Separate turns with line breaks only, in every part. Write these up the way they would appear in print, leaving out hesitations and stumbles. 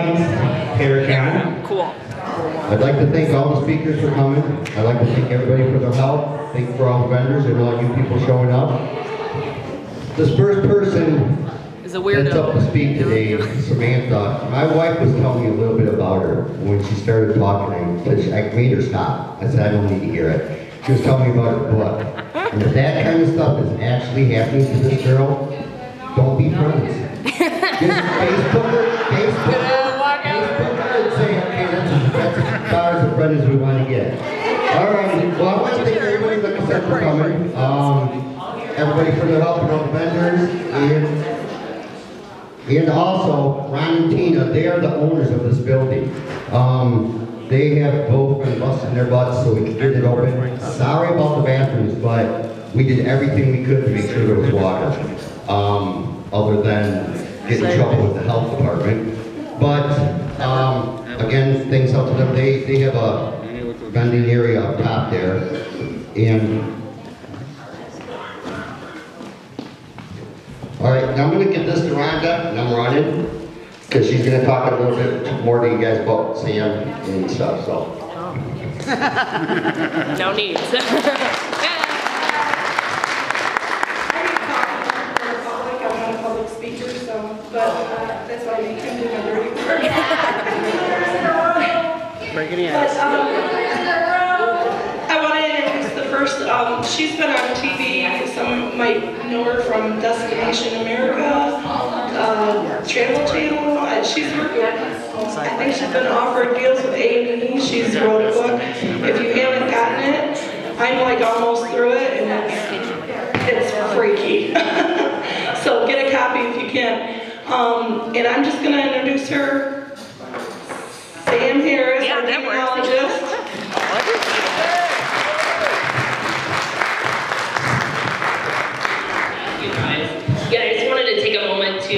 tonight's Paracon.
Cool.
I'd like to thank all the speakers for coming. I'd like to thank everybody for their help. Thank you for all the vendors and all you people showing up. This first person
Is a weirdo.
that's up to speak today, Samantha. My wife was telling me a little bit about her when she started talking. I made her stop. I said, I don't need to hear it. She was telling me about her book. And if that kind of stuff is actually happening to this girl, don't be friends. Just Facebook her, and say, okay, that's as far as a friend as we want to get. All right, well, I want to thank everybody for coming. Everybody for their help and all the vendors. And also, Ron and Tina, they are the owners of this building. They have both been busting their butts so we could get it open. Sorry about the bathrooms, but we did everything we could to make sure there was water. Other than get in trouble with the health department. But again, thanks out to them. They have a vending area up top there. And all right, now I'm going to get this to Rhonda, and I'm running, because she's going to talk a little bit more to you guys about Sam and stuff, so.
No need.
That's why they can do my dirty work.
Breaking in.
I want to introduce the first, she's been on TV, some might know her from Destination America, Travel Channel, she's working, I think she's been offered deals with A&E, she's wrote a book. If you haven't gotten it, I'm like almost through it, and it's freaky. So get a copy if you can. And I'm just going to introduce her, Sam Harris, our demonologist.
You guys. Yeah, I just wanted to take a moment to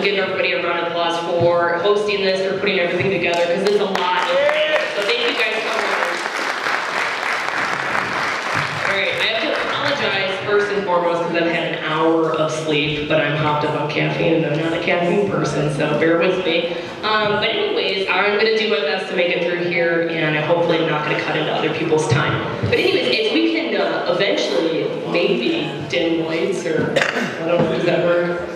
give everybody a round of applause for hosting this, for putting everything together, because it's a lot. So thank you guys so much. Alright, I have to apologize first and foremost because I've had an hour of sleep, but I'm hopped up on caffeine and I'm not a caffeine person, so bear with me. But anyways, I'm going to do my best to make it through here, and I hopefully I'm not going to cut into other people's time. But anyways, if we can eventually maybe dim lights, or I don't know, does that work?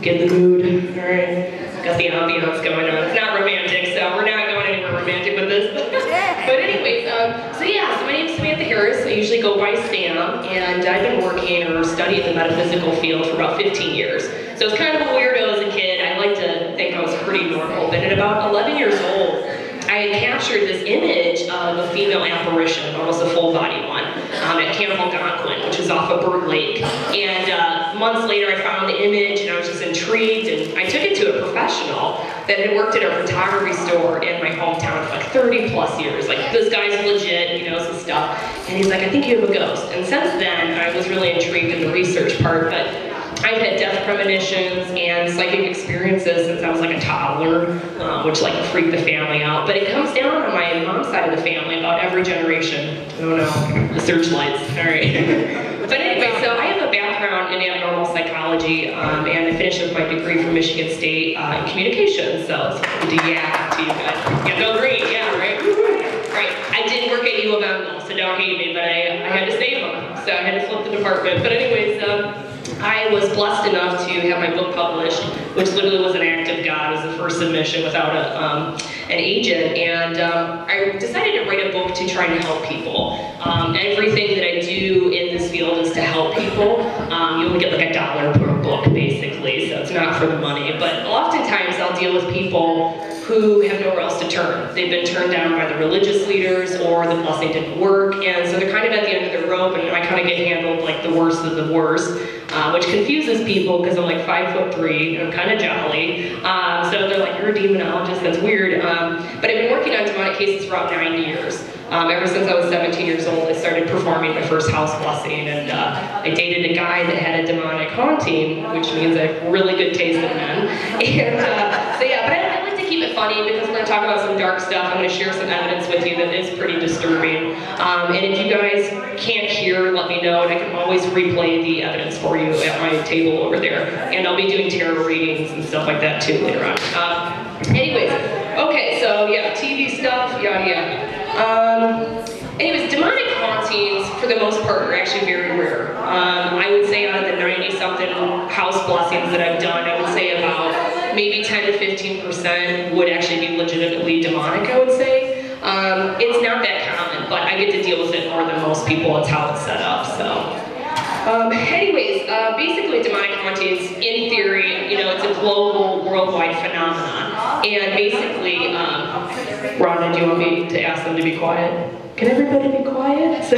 Get the mood, alright? Got the ambiance going on. It's not romantic, so we're not going anywhere romantic with this. But anyways, so my name's Samantha Harris. I usually go by Sam, and I've been working or studying the metaphysical field for about 15 years. So I was kind of a weirdo as a kid. I like to think I was pretty normal, but at about 11 years old, I had captured this image of a female apparition, almost a full body one, at Camp Algonquin, which is off of Bird Lake. And months later I found the image and I was just intrigued, and I took it to a professional that had worked at a photography store in my hometown for like 30 plus years. Like, this guy's legit, he knows his stuff. And he's like, I think you have a ghost. And since then, I was really intrigued in the research part, but I've had death premonitions and psychic experiences since I was like a toddler, which like freaked the family out. But it comes down on my mom's side of the family about every generation. Oh no, the searchlights, all right. But anyway, so I have a background in abnormal psychology, and I finished with my degree from Michigan State in communications. So it's to yeah to you guys. Yeah, go green, yeah, right? Right, I did work at U of M though, so don't hate me, but I had to save them. So I had to flip the department. But anyways, I was blessed enough to have my book published, which literally was an act of God. It was the first submission without an agent, and I decided to write a book to try to help people. Everything that I do in this field is to help people. You only get like $1 per book, basically, so it's not for the money. But oftentimes I'll deal with people who have nowhere else to turn. They've been turned down by the religious leaders, or the blessing didn't work, and so they're kind of at the end of the rope, and I kind of get handled like the worst of the worst, which confuses people because I'm like 5'3", and I'm kind of jolly. So they're like, you're a demonologist, that's weird. But I've been working on demonic cases for about 9 years. Ever since I was 17 years old, I started performing my first house blessing, and I dated a guy that had a demonic haunting, which means I have really good taste in men. And so yeah, but I like to keep it funny because we're going to talk about some dark stuff. I'm going to share some evidence with you that is pretty disturbing. And if you guys can't hear, let me know, and I can always replay the evidence for you at my table over there. And I'll be doing tarot readings and stuff like that too later on. Anyways. blessings that I've done, I would say about maybe 10 to 15% would actually be legitimately demonic, I would say. It's not that common, but I get to deal with it more than most people. It's how it's set up, so. Basically demonic hauntings, in theory, you know, it's a global, worldwide phenomenon. And basically, Rhonda, do you want me to ask them to be quiet? Can everybody be quiet? So,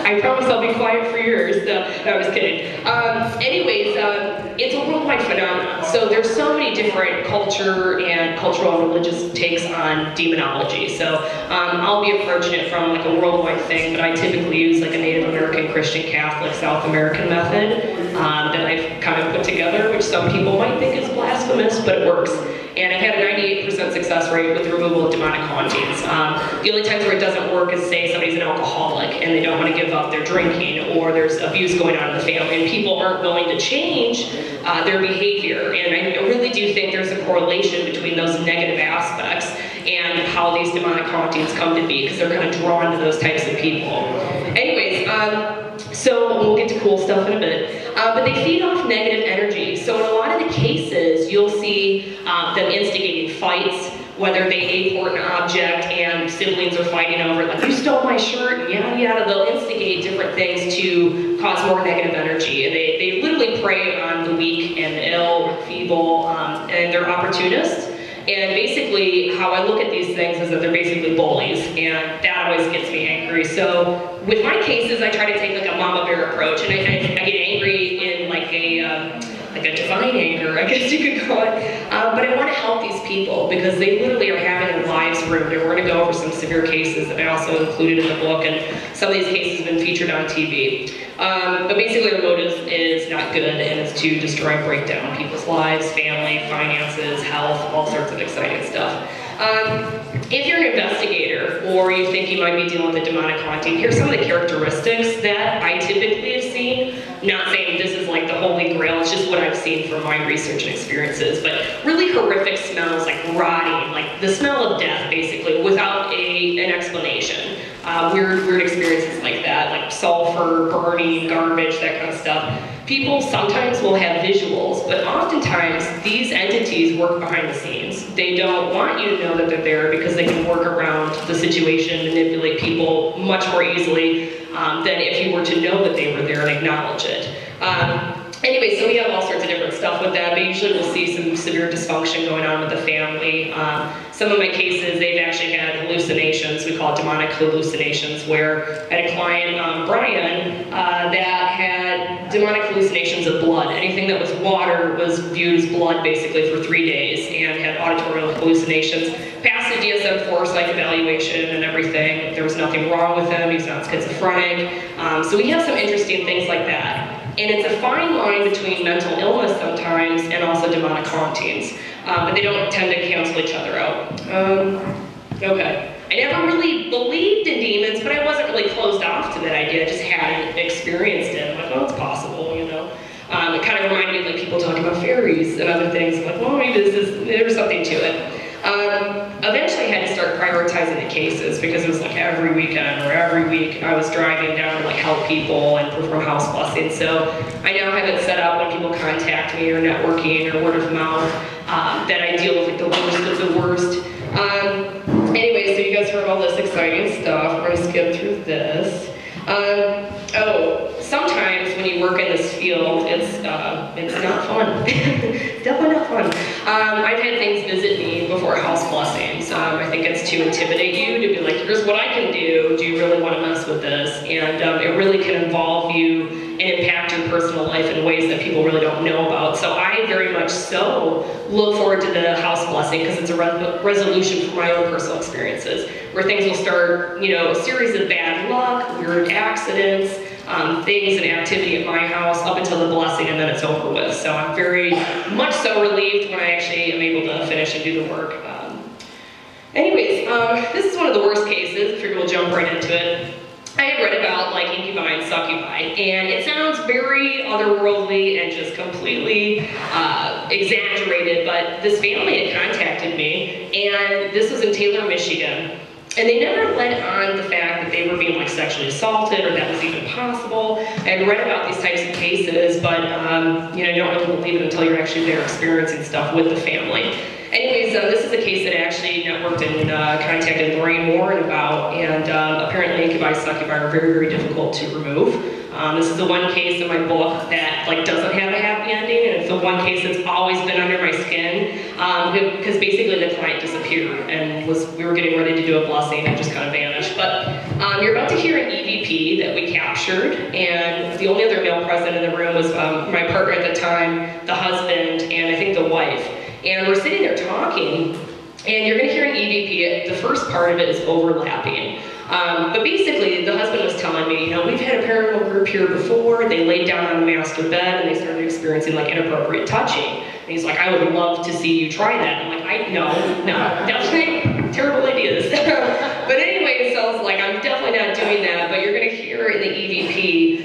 I promise I'll be quiet for yours. No, I was kidding. It's a worldwide phenomenon. So there's so many different cultural and religious takes on demonology. So I'll be approaching it from like a worldwide thing, but I typically use like a Native American, Christian, Catholic, South American method that I've kind of put together, which some people might think is blasphemous, but it works. And I've had a 98% success rate with the removal of demonic hauntings. The only times where it doesn't work is say somebody's an alcoholic and they don't want to give up their drinking, or there's abuse going on in the family and people aren't willing to change their behavior. And I really do think there's a correlation between those negative aspects and how these demonic hauntings come to be, because they're kind of drawn to those types of people. Anyways, so we'll get to cool stuff in a bit. But they feed off negative energy. So in a lot of the cases, you'll see them instigating fights, whether they ape or an object and siblings are fighting over it, like, you stole my shirt, and yada yada. They'll instigate different things to cause more negative energy. And they literally prey on the weak and the ill, feeble, and they're opportunists. And basically, how I look at these things is that they're basically bullies, and that always gets me angry. So with my cases, I try to take like a mama bear approach, and I get angry in like a divine anger, I guess you could call it. But I want to help these people because they literally are having their lives ruined. And we're going to go over some severe cases that I also included in the book, and some of these cases have been featured on TV. But basically their motive is not good, and it's to destroy and break down people's lives, family, finances, health, all sorts of exciting stuff. If you're an investigator or you think you might be dealing with a demonic haunting, here's some of the characteristics that I typically have seen. Not saying this is like the holy grail, it's just what I've seen from my research and experiences, but really horrific smells, like rotting, like the smell of death basically, without an explanation. Weird experiences like that, like sulfur, burning, garbage, that kind of stuff. People sometimes will have visuals, but oftentimes these entities work behind the scenes. They don't want you to know that they're there because they can work around the situation, manipulate people much more easily than if you were to know that they were there and acknowledge it. Anyway, so we have all sorts of different stuff with that, but usually we'll see some severe dysfunction going on with the family. Some of my cases, they've actually had hallucinations. We call it demonic hallucinations, where I had a client, Brian, that had demonic hallucinations of blood. Anything that was water was viewed as blood basically for 3 days, and had auditory hallucinations. Passed the DSM-4 psych evaluation and everything. There was nothing wrong with him. He's not schizophrenic. So we have some interesting things like that. And it's a fine line between mental illness sometimes and also demonic hauntings. But they don't tend to cancel each other out. Okay. I never really believed in demons, but I wasn't really closed off to that idea. I just hadn't experienced it. I'm like, oh, it's possible, you know. It kind of reminded me of like people talking about fairies and other things. I'm like, well, maybe there's something to it. Eventually I had to start prioritizing the cases because it was like every weekend or every week I was driving down to like help people and perform house blessings. So I now have it set up when people contact me or networking or word of mouth that I deal with like the worst of the worst. Anyway, so you guys heard all this exciting stuff. We're going to skip through this. Sometimes when you work in this field, it's not fun. It's definitely not fun. I've had things visit me before house blessings. I think it's to intimidate you, to be like, here's what I can do. Do you really want to mess with this? And it really can involve you and impact your personal life in ways that people really don't know about. So I very much so look forward to the house blessing because it's a resolution for my own personal experiences, where things will start, you know, a series of bad luck, weird accidents, things and activity at my house up until the blessing, and then it's over with. So I'm very much so relieved when I actually am able to finish and do the work. This is one of the worst cases. I figure we'll jump right into it. I had read about like incubi and succubi, and it sounds very otherworldly and just completely exaggerated, but this family had contacted me, and this was in Taylor, Michigan. And they never let on the fact that they were being like sexually assaulted or that was even possible. I read about these types of cases, but you know, you don't really believe it until you're actually there experiencing stuff with the family. Anyways, this is a case that I actually networked and contacted Lorraine Warren about, and apparently incubi succubi are very, very difficult to remove. This is the one case in my book that like doesn't have a happy ending, and it's the one case that's always been under my skin, because basically the client disappeared and we were getting ready to do a blessing and just kind of vanished. But you're about to hear an EVP that we captured, and the only other male present in the room was my partner at the time, the husband, and I think the wife. And we're sitting there talking, and you're going to hear an EVP. The first part of it is overlapping. But basically, the husband was telling me, you know, we've had a paranormal group here before. They laid down on the master bed, and they started experiencing, like, inappropriate touching. And he's like, I would love to see you try that. I'm like, no, definitely terrible ideas. But anyway, so I was like, I'm definitely not doing that. But you're going to hear in the EVP,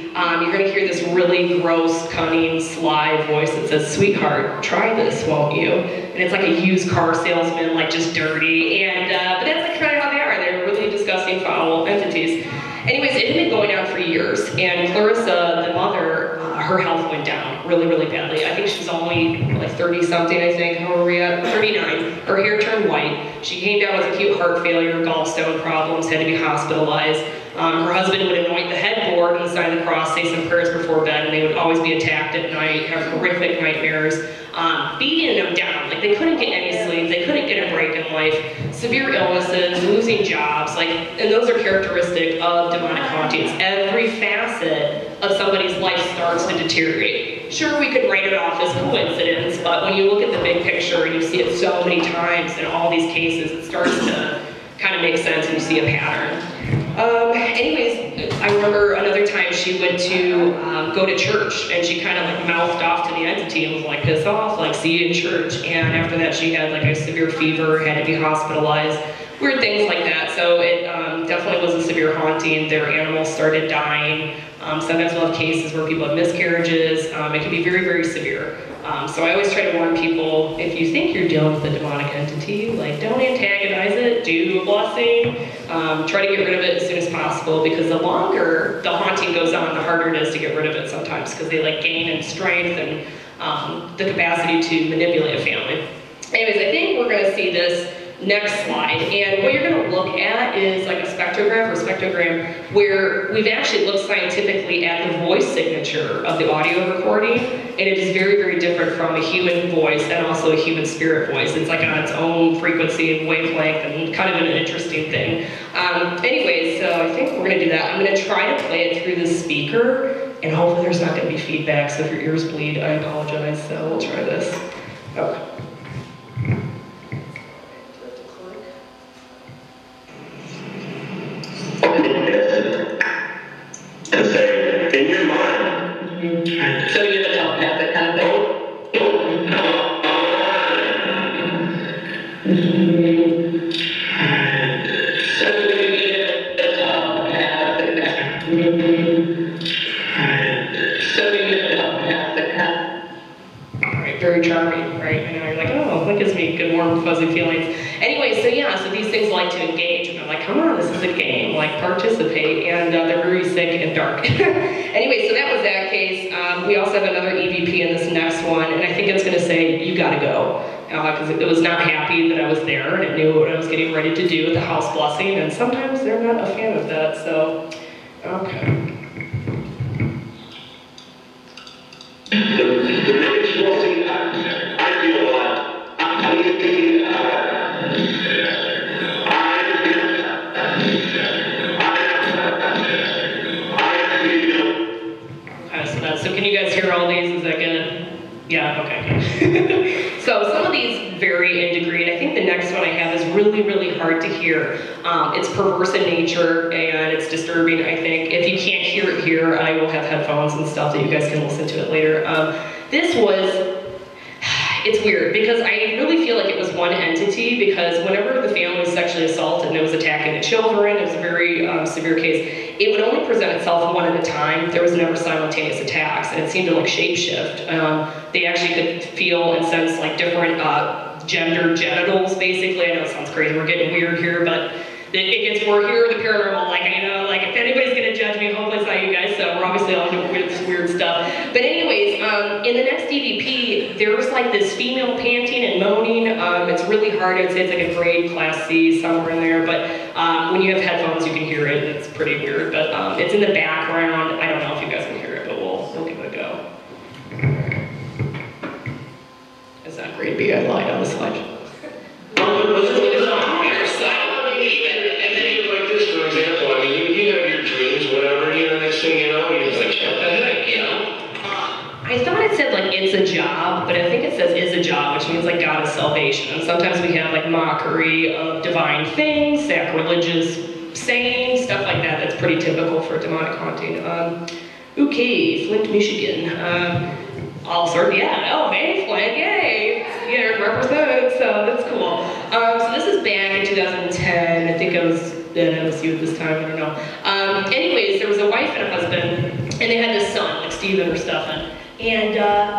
you're going to hear this really gross, cunning, sly voice that says, sweetheart, try this, won't you? And it's like a used car salesman, like just dirty. And but that's like kind of how they are. They're really disgusting, foul entities. Anyways, it had been going on for years, and Clarissa, the mother, her health went down really, really badly. I think she's only like 30-something, I think. How are we at? 39. Her hair turned white. She came down with acute heart failure, gallstone problems, had to be hospitalized. Her husband would anoint the headboard and the sign of the cross, say some prayers before bed, and they would always be attacked at night, have horrific nightmares, beating them down. Like, they couldn't get any sleep, they couldn't get a break in life, severe illnesses, losing jobs, like, and those are characteristic of demonic hauntings. Every facet of somebody's life starts to deteriorate. Sure, we could write it off as coincidence, but when you look at the big picture and you see it so many times in all these cases, it starts to kind of make sense and you see a pattern. Anyways, I remember another time she went to go to church, and she kind of like mouthed off to the entity and was like, piss off, like, see you in church. And after that she had like a severe fever, had to be hospitalized, weird things like that. So it definitely was a severe haunting. Their animals started dying. Sometimes we'll have cases where people have miscarriages. It can be very, very severe. So I always try to warn people, if you think you're dealing with a demonic entity, like, don't antagonize it, do a blessing, try to get rid of it as soon as possible, because the longer the haunting goes on, the harder it is to get rid of it sometimes, because they like gain in strength and the capacity to manipulate a family. Anyways, I think we're going to see this next slide, and what you're going to look at is like a spectrograph or spectrogram, where we've actually looked scientifically at the voice signature of the audio recording, and it is very, very different from a human voice and also a human spirit voice. It's like on its own frequency and wavelength, and kind of an interesting thing. Anyways, so I think we're going to do that. I'm going to try to play it through the speaker, and hopefully there's not going to be feedback, so if your ears bleed, I apologize. So we'll try this. Okay.
To say, in your mind. So you're the telepathic kind of thing? So you're the telepathic. So you're the telepathic kind.
Alright, very charming, right? I know, you're like, oh, that gives me good, warm, fuzzy feelings. Anyway, so yeah, so these things like to engage, and I'm like, come on, this is a game, like, participate, and they're very sick and dark. Anyway, so that was that case. We also have another EVP in this next one, and I think it's going to say, you gotta go, because it was not happy that I was there, and it knew what I was getting ready to do with the house blessing, and sometimes they're not a fan of that, so, okay.
The biggest blessing I feel a lot.
So can you guys hear all these? Is that good? Yeah, okay, good. So some of these vary in degree, and I think the next one I have is really, really hard to hear. It's perverse in nature, and it's disturbing, I think. If you can't hear it here, I will have headphones and stuff that you guys can listen to it later. This was, it's weird, because I really feel like it was one entity, because whenever the family was sexually assaulted and it was attacking the children, it was a very severe case, it would only present itself one at a time. There was never simultaneous attacks, and it seemed to like shapeshift. They actually could feel and sense like different gender genitals, basically. I know it sounds crazy, we're getting weird here, but it gets more here, the paranormal, like, you know, like if anybody's gonna judge me, hopefully it's not you guys, so we're obviously all doing weird stuff. But anyways, in the next EVP, there's like this female panting and moaning. It's really hard, I'd say it's like a grade class C, somewhere in there, but when you have headphones, you can hear it, it's pretty weird, but it's in the background. I don't know if you guys can hear it, but we'll give it a go. It's not grade B, I lied on the slide. I thought it said like it's a job, but I think it says is a job, which means like God is salvation. And sometimes we have like mockery of divine things, sacrilegious sayings, stuff like that. That's pretty typical for demonic haunting. Okay, Flint, Michigan. All sorts, yeah. Oh, hey, Flint, yay! Yeah, represent. So that's cool. So this is back in 2010. I think I was at MSU at this time. I don't know. Anyways, there was a wife and a husband, and they had this son, like Steven or Stefan. And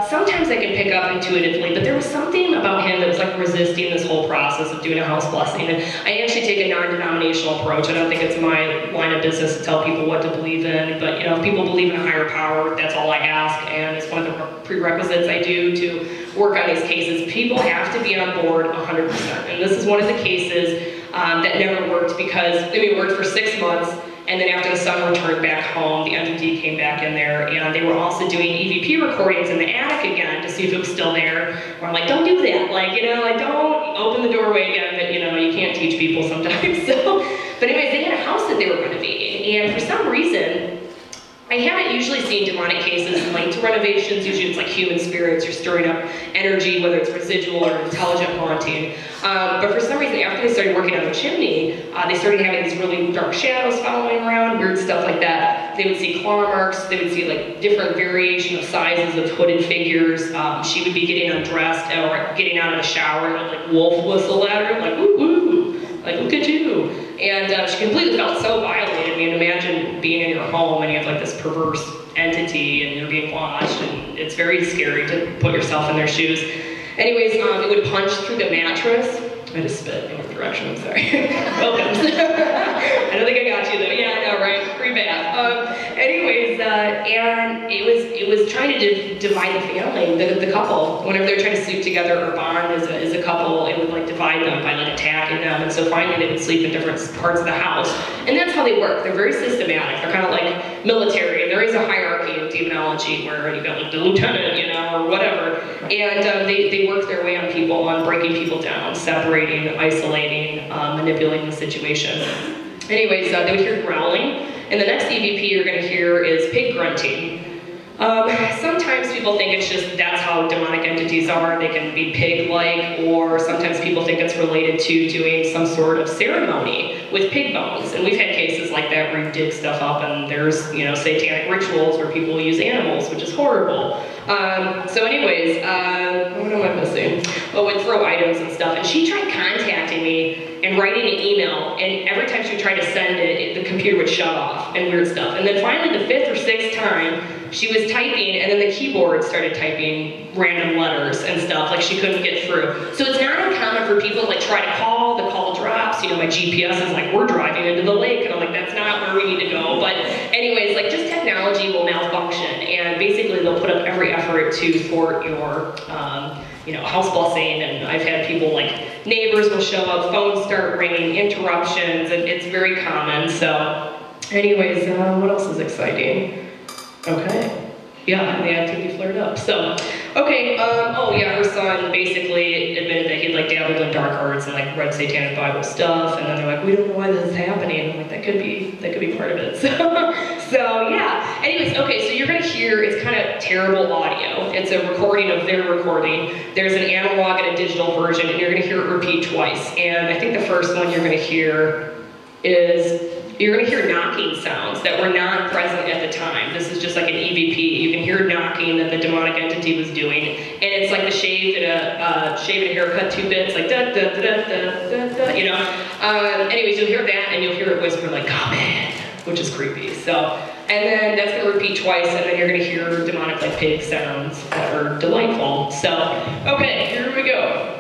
sometimes I can pick up intuitively, but there was something about him that was like resisting this whole process of doing a house blessing. And I actually take a non-denominational approach. I don't think it's my line of business to tell people what to believe in, but you know, if people believe in a higher power, that's all I ask, and it's one of the prerequisites I do to work on these cases. People have to be on board 100%. And this is one of the cases that never worked because, I mean, it worked for 6 months. And then after the son returned back home, the entity came back in there, and they were also doing EVP recordings in the attic again to see if it was still there. Or I'm like, don't do that, like, you know, like don't open the doorway again, but you know, you can't teach people sometimes. So, but anyways, they had a house that they were renovating, and for some reason, I haven't usually seen demonic cases linked to renovations. Usually it's like human spirits, you're stirring up energy, whether it's residual or intelligent haunting. But for some reason, after they started working on the chimney, they started having these really dark shadows following around, weird stuff like that. They would see claw marks, they would see like different variation of sizes of hooded figures. She would be getting undressed or getting out of the shower and like wolf whistle at her, like woo woo, like look at you. And she completely felt so violated. I mean, imagine being in your home and you have like this perverse entity and you're being watched, and it's very scary to put yourself in their shoes. Anyways, it would punch through the mattress. I just spit in your direction, I'm sorry. Welcome. I don't think I got you though. Yeah, I know, right? Pretty bad. Anyways, and it was trying to divide the family, the couple. Whenever they were trying to sleep together or bond as a couple, it would like divide them by like attacking them. And so finally they would sleep in different parts of the house. And that's how they work. They're very systematic. They're kind of like military. There is a hierarchy in demonology where you got like the lieutenant, you know, or whatever. And they work their way on people, on breaking people down, separating, isolating, manipulating the situation. Anyways, they would hear growling, and the next EVP you're going to hear is pig grunting. Sometimes people think it's just that's how demonic entities are. They can be pig-like, or sometimes people think it's related to doing some sort of ceremony with pig bones. And we've had cases like that where you dig stuff up and there's, you know, satanic rituals where people use animals, which is horrible. So anyways, what am I missing? Well, would throw items and stuff. And she tried contacting me and writing an email, and every time she tried to send it, the computer would shut off and weird stuff. And then finally the 5th or 6th time, she was typing, and then the keyboard started typing random letters and stuff, like she couldn't get through. So it's not uncommon for people to like try to call, the call drops, you know, my GPS is like, we're driving into the lake, and I'm like, that's not where we need to go. But anyways, like just technology will malfunction, and basically they'll put up every effort to thwart your, you know, house blessing. And I've had people like, neighbors will show up, phones start ringing, interruptions, and it's very common. So anyways, what else is exciting? Okay. Yeah, the activity flared up. So, okay, oh yeah, her son basically admitted that he'd like dabbled in dark arts and like read satanic Bible stuff, and then they're like, we don't know why this is happening. And I'm like, that could be part of it. So yeah. Anyways, okay, so you're gonna hear, it's kind of terrible audio. It's a recording of their recording. There's an analog and a digital version, and you're gonna hear it repeat twice. And I think the first one you're gonna hear is, you're going to hear knocking sounds that were not present at the time. This is just like an EVP. You can hear knocking that the demonic entity was doing, and it's like the shave and a haircut 2 bits, like da da da da da da, you know. Anyways, you'll hear that, and you'll hear it whisper like "come in," which is creepy. So, and then that's going to repeat twice, and then you're going to hear demonic like pig sounds that are delightful. So, okay, here we go.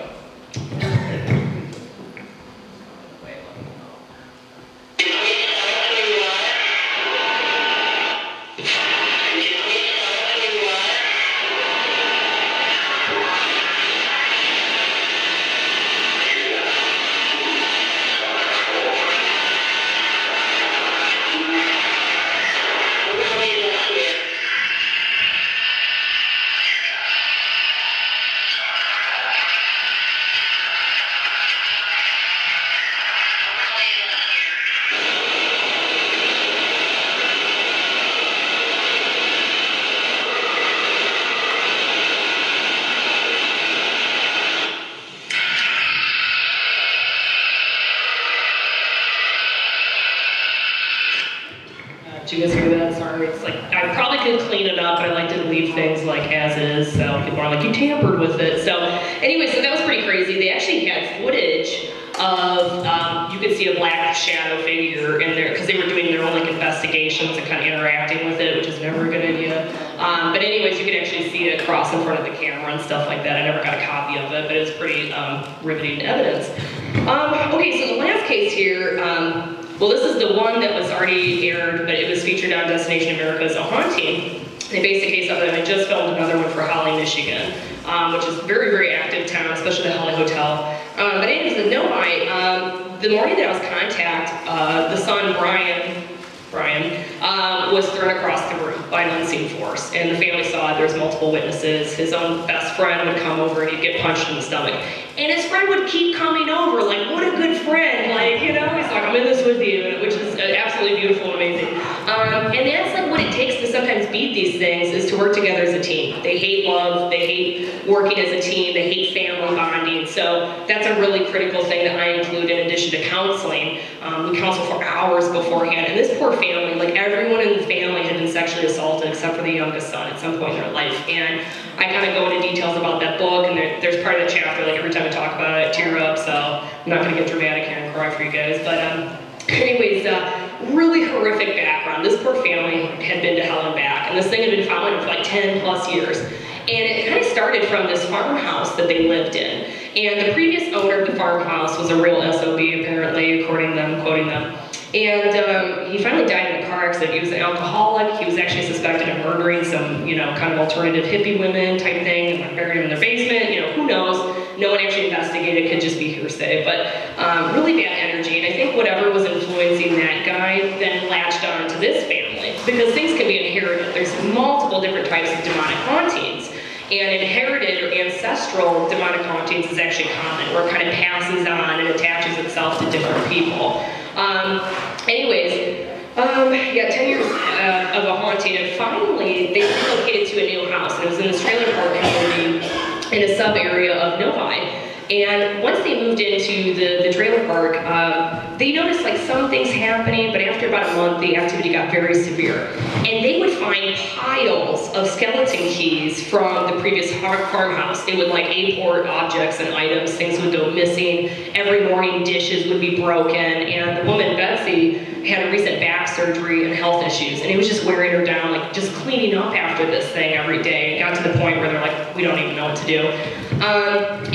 Did you guys hear that? Sorry. It's like, I probably could clean it up, but I like to leave things like as is, so people are like, you tampered with it. So anyway, so that was pretty crazy. They actually had footage of, you could see a black shadow figure in there, because they were doing their own like investigations and kind of interacting with it, which is never a good idea. But anyways, you could actually see it cross in front of the camera and stuff like that. I never got a copy of it, but it was pretty riveting evidence. Okay, so the last case here, well, this is the one that was already aired, but it was featured on Destination America as a haunting. They based the case off of it. I just filmed another one for Holly, Michigan, which is a very, very active town, especially the Holly Hotel. But anyways, the Novi, the morning that I was contacted, the son, Brian, was thrown across the room by an unseen force. And the family saw it. There was multiple witnesses. His own best friend would come over and he'd get punched in the stomach. And his friend would keep coming over, like, what a good friend. Like, you know, he's like, I'm in this with you, which is absolutely beautiful and amazing. And that's like what it takes to sometimes beat these things, is to work together as a team. They hate love, they hate working as a team, they hate family bonding. So that's a really critical thing that I include in addition to counseling. We counsel for hours beforehand. And this poor family, like everyone in the family had been sexually assaulted except for the youngest son at some point in their life. And I kind of go into details about that book, and there's part of the chapter, like every time I talk about it, I tear up, so I'm not going to get dramatic here and cry for you guys. But anyways, really horrific background. This poor family had been to hell and back, and this thing had been following them for like 10 plus years. And it kind of started from this farmhouse that they lived in. And the previous owner of the farmhouse was a real SOB, apparently, according to them, quoting them. And he finally died in a car accident. He was an alcoholic. He was actually suspected of murdering some, you know, kind of alternative hippie women type thing, and like buried him in their basement. You know, who knows? No one actually investigated. It could just be hearsay. But really bad energy. And I think whatever was influencing that guy then latched on to this family, because things can be inherited. There's multiple different types of demonic hauntings. And inherited or ancestral demonic hauntings is actually common, where it kind of passes on and attaches itself to different people. Yeah, 10 years of a haunting, and finally they relocated to a new house, and it was in this trailer park community in a sub-area of Novi. And once they moved into the trailer park, they noticed like some things happening, but after about a month, the activity got very severe. And they would find piles of skeleton keys from the previous farmhouse. They would like import objects and items, things would go missing. Every morning, dishes would be broken. And the woman, Betsy, had a recent back surgery and health issues, and it was just wearing her down, like just cleaning up after this thing every day. It got to the point where they're like, we don't even know what to do.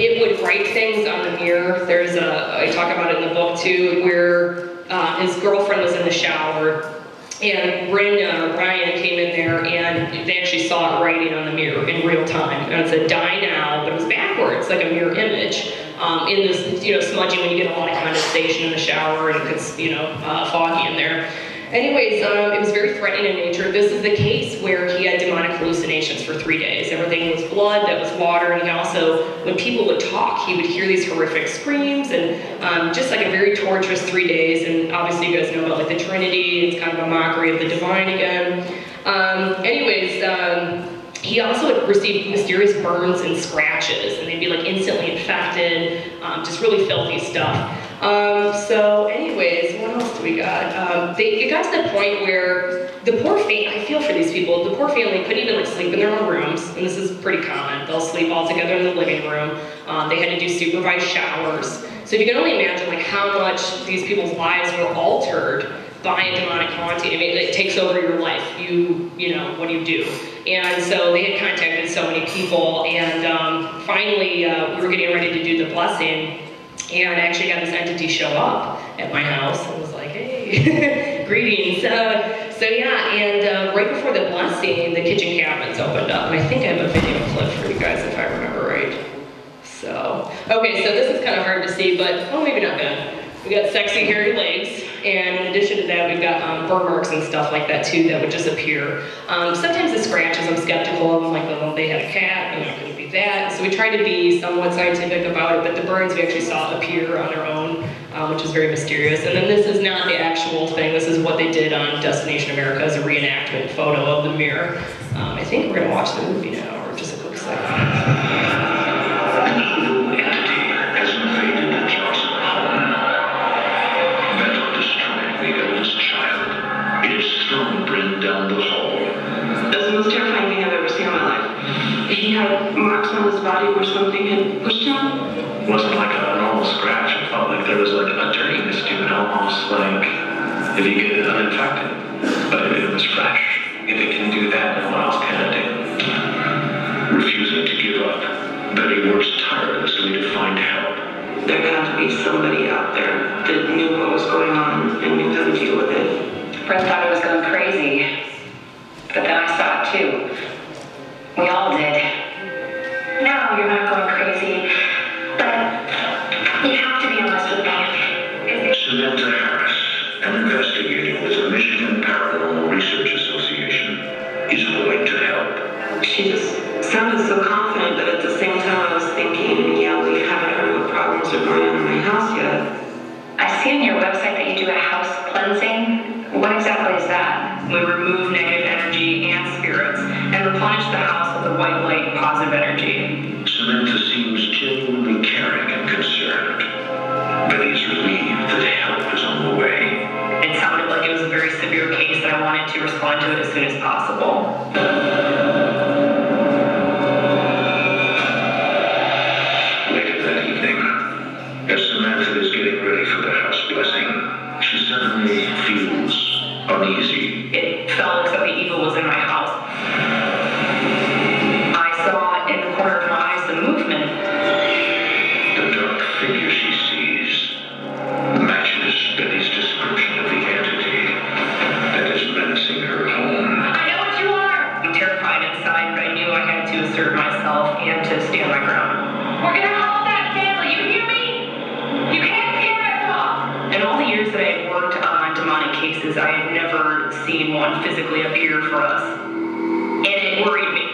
It would write things on the mirror. There's I talk about it in the book too, where his girlfriend was in the shower, and Brian came in there, and they actually saw it writing on the mirror in real time. And it said, die now, but it was backwards, like a mirror image. In this, you know, smudging when you get a lot of condensation in the shower, and it gets, you know, foggy in there. Anyways, it was very threatening in nature. This is the case where he had demonic hallucinations for 3 days. Everything was blood, that was water, and he also, when people would talk, he would hear these horrific screams, and just like a very torturous 3 days. And obviously you guys know about like the Trinity. It's kind of a mockery of the divine again. He also received mysterious burns and scratches, and they'd be like instantly infected, just really filthy stuff. So anyways, what else do we got? It got to the point where the poor family, I feel for these people, the poor family couldn't even like sleep in their own rooms, and this is pretty common. They'll sleep all together in the living room. They had to do supervised showers. So if you can only imagine like how much these people's lives were altered by a demonic haunting. I mean, it takes over your life. You know, what do you do? And so they had contacted so many people, and finally we were getting ready to do the blessing, and I actually got this entity show up at my house and was like, hey, greetings. So yeah, and right before the blessing, the kitchen cabinets opened up, and I think I have a video clip for you guys if I remember right. So, okay, so this is kind of hard to see, but, oh, maybe not bad. We got sexy hairy legs, and in addition to that, we've got burn marks and stuff like that too that would just appear. Sometimes the scratches, I'm skeptical of them, like, well, they had a cat, they're not going to be that. So we try to be somewhat scientific about it, but the burns we actually saw appear on their own, which is very mysterious. And then this is not the actual thing, this is what they did on Destination America as a reenactment photo of the mirror. I think we're going to watch the movie now, or just a quick second.
Thrown
was like a turning this dude, almost like if you get it uninfected, but it was fresh. If it can do that, then what else can it do?
Refusing to give up, Betty works tirelessly to find help.
There had to be somebody out there that knew what was going on and knew how to deal with it.
Brett thought I was going crazy, but then I saw it too. We all did. No, you're not going crazy, but you have to be honest with me.
Samantha Harris, an investigator with the Michigan Paranormal Research Association, is willing to help.
She just sounded so confident, but at the same time I was thinking, yeah, we haven't heard what problems are going on in my house yet.
I see on your website that you do a house cleansing. What exactly is that?
We remove negative energy and spirits and replenish the house with a white light, positive energy.
Samantha seems genuinely caring and concerned. Betty is relieved that help is on the way.
It sounded like it was a very severe case and I wanted to respond to it as soon as possible.
Later that evening, as Samantha is getting ready for the house blessing, she suddenly feels uneasy.
It felt as though the evil was in my house. I saw in the corner of my eyes the movement.
The dark figure she sees matches Betty's description of the entity that is menacing her home.
I know what you are! I'm terrified inside, but I knew I had to assert myself and to stand my ground. We're gonna call that family, you hear me? You can't scare us off! In all the years that I had worked on demonic cases, I had never seen one physically appear for us. And it worried me.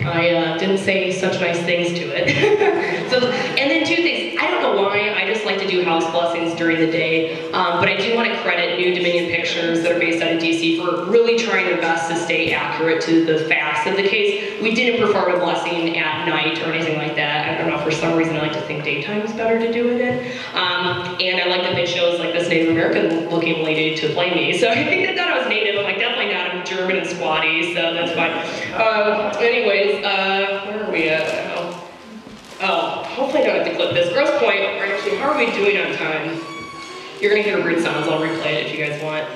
I didn't say such nice things to it. And then two things. I don't know why, I just like to do house blessings during the day, but I do want to credit New Dominion Pictures that are based out of DC for really trying their best to stay accurate to the facts of the case. We didn't perform a blessing at night or anything like that. I don't know, for some reason I like to think daytime is better to do it in. And I like that they chose like this Native American looking lady to play me. So I think they thought I was Native. I'm like, definitely not. I'm German and squatty, so that's fine. Anyways, where are we at? Oh, hopefully I don't have to clip this. Gross Point, or actually, how are we doing on time? You're gonna hear weird sounds, I'll replay it if you guys want.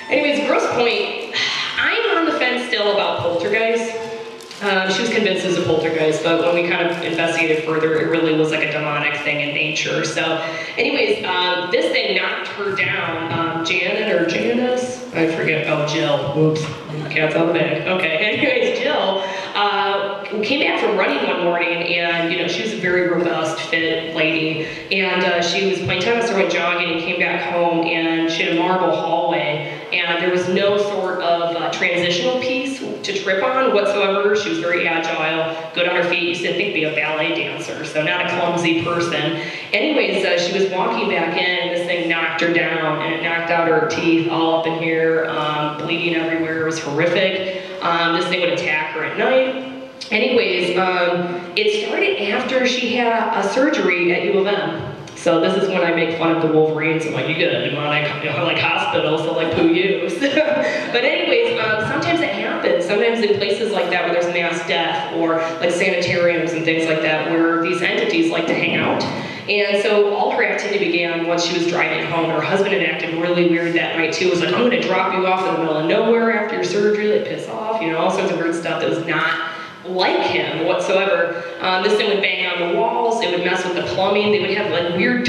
Anyways, Gross Point, I'm on the fence still about poltergeist. She was convinced it was a poltergeist, but when we kind of investigated further, it really was like a demonic thing in nature. So anyways, this thing knocked her down. Janet or Janice? I forget. Oh, Jill. Oops. Cat's out of the bag. Okay. Anyways, Jill came back from running one morning, and you know she was a very robust, fit lady, and she was playing tennis or went jogging and came back home, and she had a marble hallway, and there was no sort of transitional piece to trip on whatsoever. She was very agile, good on her feet, used to think be a ballet dancer, so not a clumsy person. Anyways, she was walking back in, and this thing knocked her down, and it knocked out her teeth all up in here, bleeding everywhere. It was horrific. This thing would attack her at night. Anyways, it started after she had a surgery at U of M. So this is when I make fun of the Wolverines. I'm like, you get a demonic like hospital, so like poo you. But anyways, sometimes it happens. Sometimes in places like that where there's mass death, or like sanitariums and things like that, where these entities like to hang out. And so all her activity began once she was driving home. Her husband had acted really weird that night too. It was like, I'm gonna drop you off in the middle of nowhere after your surgery, like piss off, you know, all sorts of weird stuff that was not like him whatsoever. This thing would bang on the walls, it would mess with the plumbing, they would have like weird